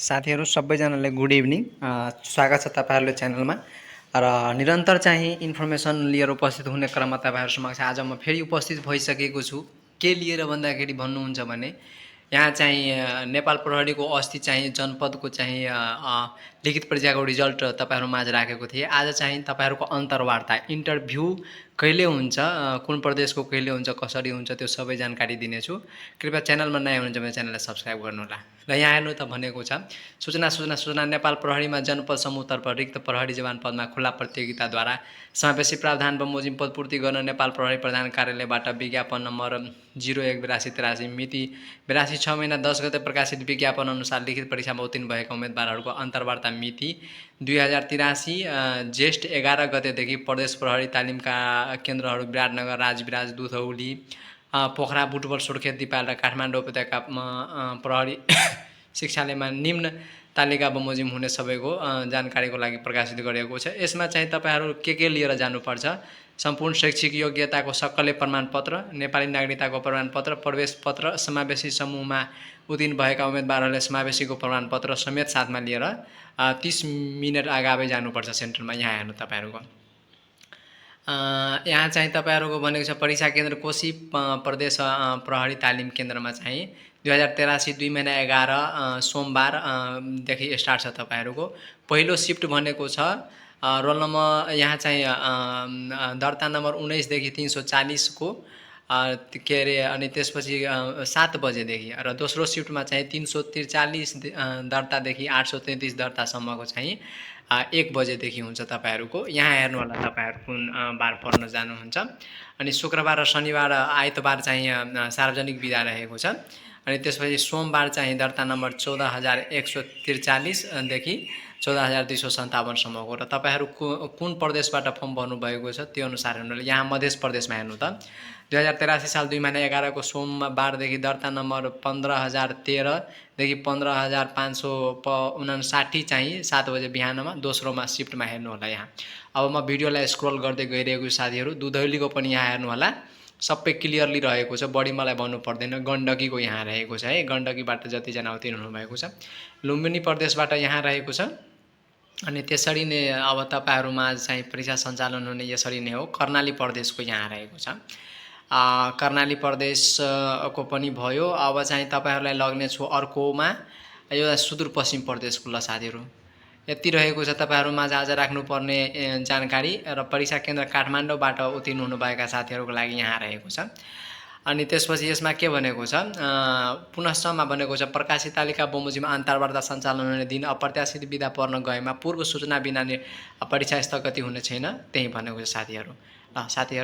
साथीहरू सबैजनालाई good evening. स्वागत छ तपाईहरुले च्यानलमा र निरन्तर चाहिँ इन्फर्मेसन लिएर उपस्थित हुने क्रममा तपाईहरु समक्ष आज म फेरि उपस्थित भइसकेको छु। के लिएर भन्दाखेरि भन्नुहुन्छ भने यहाँ चाहिँ नेपाल प्रहरीको अस्ति चाहिँ जनपदको चाहिँ लिखित परीक्षाको रिजल्ट तपाईहरु माझ राखेको थिए। आज चाहिँ तपाईहरुको अन्तर्वार्ता इन्टरभ्यू कहिले हुन्छ, कुन प्रदेशको कहिले हुन्छ, कसरी हुन्छ त्यो सबै जानकारी दिनेछु। कृपया च्यानलमा नयाँ हुनुहुन्छ भने च्यानललाई सब्स्क्राइब गर्नुहोला। र यहाँ हेर्नु त भनेको छ सूचना नेपाल प्रहरीमा जनपद समूहतर्फ रिक्त प्रहरी जवान पदमा खुला प्रतियोगिताद्वारा समावेशी प्रावधान बमोजिम पद पूर्ति गर्न नेपाल प्रहरी प्रधान कार्यालयबाट विज्ञापन नम्बर 018283 मिति 82 6 महिना 10 गते प्रकाशित विज्ञापन अनुसार लिखित परीक्षामा उत्तीर्ण भएका उम्मेदवारहरूको अन्तर्वार्ता मिति 2083 ज्येष्ठ 11 गतेदेखि प्रदेश प्रहरी तालिमका केन्द्रहरू विराटनगर, राजविराज, दुधौली, पोखरा, बुटवल, सुर्खेत, दिपाल र काठमाडौँ उपत्यका प्रहरी शिक्षालयमा निम्न तालिका बमोजिम हुने सबैको जानकारीको लागि प्रकाशित गरिएको छ। यसमा चाहिँ तपाईहरु के लिएर जानुपर्छ? सम्पूर्ण शैक्षिक योग्यताको सक्कले प्रमाणपत्र, नेपाली नागरिकताको प्रमाणपत्र, प्रवेश पत्र, समावेशी समूहमा उत्तीर्ण भएका उम्मेदवारहरूले समावेशीको प्रमाणपत्र समेत साथमा लिएर 30 मिनेट अगावै जानुपर्छ सेन्टरमा। यहाँ हेर्नु तपाईहरुको यहाँ चाहिँ तपाईहरुको भनेको छ परीक्षा केन्द्र कोशी प्रदेश प्रहरी तालिम केन्द्रमा चाहिँ 2083 2 महिना 11 सोमबार देखि स्टार्ट छ तपाईहरुको। पहिलो शिफ्ट भनेको छ रोल नम्बर यहाँ चाहिँ दर्ता नम्बर 19 देखि 340 को के अरे अनि त्यसपछि 7 बजेदेखि र दोस्रो शिफ्टमा चाहिँ 343 दर्तादेखि 833 दर्तासम्मको चाहिँ 1 बजेदेखि हुन्छ तपाईहरुको। यहाँ हेर्नु होला तपाईहरु कुन बार पढ्न जानुहुन्छ। अनि शुक्रबार र शनिबार आइतबार चाहिँ सार्वजनिक बिदा रहेको छ। अनि त्यसपछि सोमबार चाहिँ दर्ता नम्बर 14143 देखि 14257 सम्मको र तपाईहरु कुन प्रदेशबाट फर्म भर्नुभएको छ त्यो अनुसार हेर्नुले यहाँ मध्य प्रदेशमा हेर्नु त 2083 साल 2 महिना 11 को सोमबारदेखि दर्ता नम्बर 15013 देखि 15559 चाहिँ 7 बजे बिहानमा दोस्रोमा शिफ्टमा हेर्नु होला। यहाँ अब म भिडियोलाई स्क्रोल गर्दै गइरहेको छु साथीहरु। दुधौलीको पनि यहाँ हेर्नु होला सबै क्लियरली रहेको छ, बढी मलाई भन्नु पर्दैन। गण्डकीको यहाँ रहेको छ है, गण्डकीबाट जति जना उत्तीर्ण हुनु भएको छ। लुम्बिनी प्रदेशबाट यहाँ रहेको छ। अनि त्यसरी नै अब तपाईहरुमा चाहिँ परीक्षा सञ्चालन हुने यसरी नै हो। कर्णाली प्रदेशको यहाँ रहेको छ। कर्णाली प्रदेशको पनि भयो। अब चाहिँ तपाईहरुलाई लग्ने छु अर्कोमा यो सुदूरपश्चिम प्रदेशको ल साथीहरु। यति रहेको छ तपाईहरुमा आज राख्नुपर्ने जानकारी र परीक्षा केन्द्र काठमाडौँबाट उत्तीर्ण हुनुभएका साथीहरुको लागि यहाँ रहेको छ। अनि त्यसपछि यसमा के भनेको छ पुनश्चमा भनेको छ प्रकाशित तालिका बमोजिम अन्तर्वार्ता सञ्चालन हुने दिन अप्रत्याशित बिदा पर्न गएमा पूर्व सूचना बिना परीक्षा स्थगित हुने छैन, त्यही भनेको छ साथीहरु। ल साथीहरु